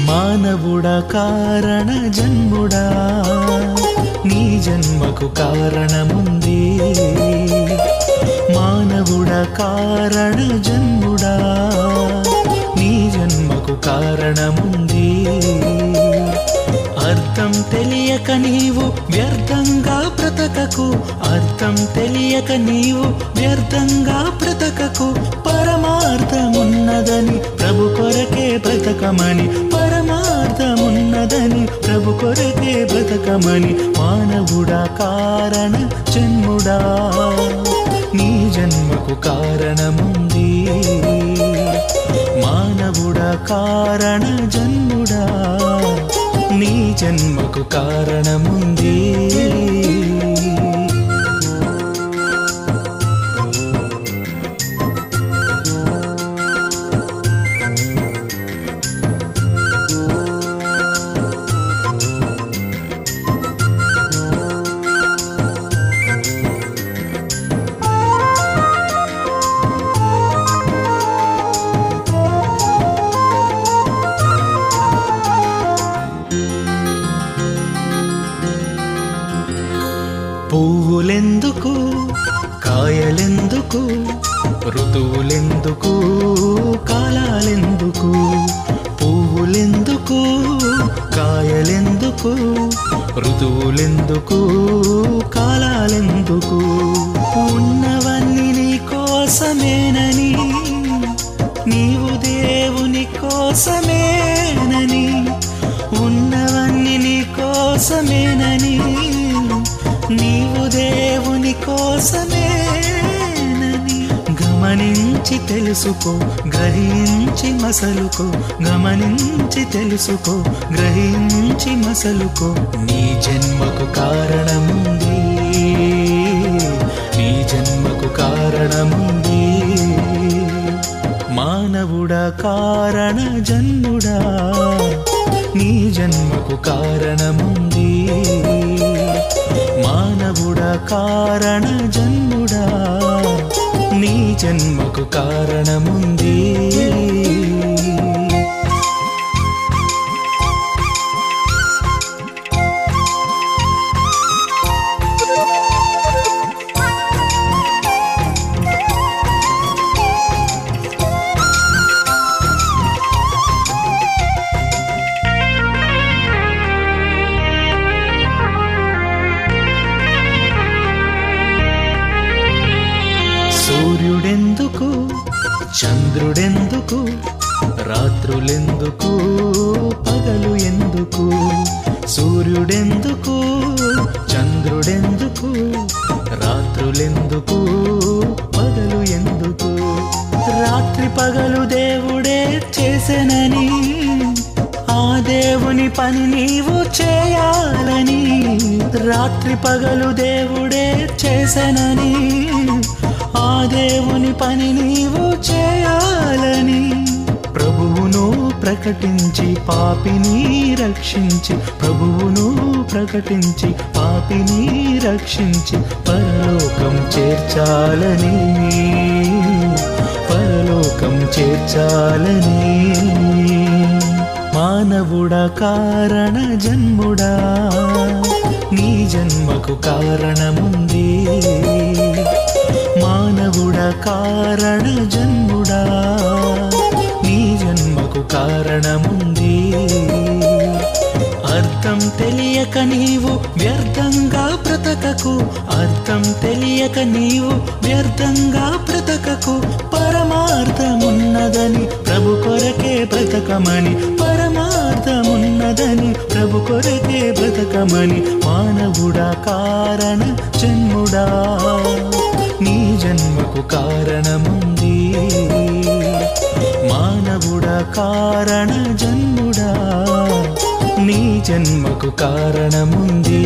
మానవుడా కారణ జన్ముడా నీ జన్మకు కారణముంది. మానవుడా కారణ జన్ముడా నీ జన్మకు కారణముంది. అర్థం తెలియక నీవు వ్యర్థంగా బ్రతకకు, అర్థం తెలియక నీవు వ్యర్థంగా బ్రతకకు. పరమార్థమున్నదని ప్రభు కొరకే బ్రతకమని, పరమార్థమున్నదని ప్రభు కొరకే బ్రతకమని. మానవుడా కారణ జన్ముడా నీ జన్మకు కారణముంది. మానవుడా కారణ జన్ముడా నీ జన్మకు కారణముంది. పువ్వులెందుకు, కాయలెందుకు, ఋతువులెందుకు, కాలాలెందుకు? పువ్వులెందుకు, కాయలెందుకు, ఋతువులెందుకు, కాలాలెందుకు? ఉన్నవన్నీ నీ కోసమేనని, నీవు దేవుని కోసమేనని. ఉన్నవన్నీ నీ కోసమేనని, నీవు దేవుని కోసమేనని. గమనించి తెలుసుకో, గ్రహించి మసలుకో, గమనించి తెలుసుకో, గ్రహించి మసలుకో. నీ జన్మకు కారణముంది, నీ జన్మకు కారణముంది. మానవుడా కారణ జన్ముడా నీ జన్మకు కారణముంది. మానవుడా కారణ జన్ముడా నీ జన్మకు కారణముంది. సూర్యుడెందుకు, చంద్రుడెందుకు, రాత్రులెందుకు, పగలు ఎందుకు? సూర్యుడెందుకు, చంద్రుడెందుకు, రాత్రులెందుకు, పగలు ఎందుకు? రాత్రి పగలు దేవుడే చేసెనని, ఆ దేవుని పని నీవు చేయాలని. రాత్రి పగలు దేవుడే చేసెనని, ఆ దేవుని పని నీవు చేయాలని. ప్రభువును ప్రకటించి పాపిని రక్షించి, ప్రభువును ప్రకటించి పాపిని రక్షించి పరలోకం చేర్చాలని, పరలోకం చేర్చాలని. మానవుడా కారణ జన్ముడా నీ జన్మకు కారణముంది. మానవుడా కారణ జన్ముడా నీ జన్మకు కారణముంది. అర్థం తెలియక నీవు వ్యర్థంగా బ్రతకకు, అర్థం తెలియక నీవు వ్యర్థంగా బ్రతకకు. పరమార్థమున్నదని ప్రభు కొరకే బ్రతకమని, పరమార్థమున్నదని ప్రభు కొరకే బ్రతకమని. మానవుడా కారణ జన్ముడా నీ జన్మకు కారణముంది. మానవుడా కారణ జన్ముడా నీ జన్మకు కారణముంది.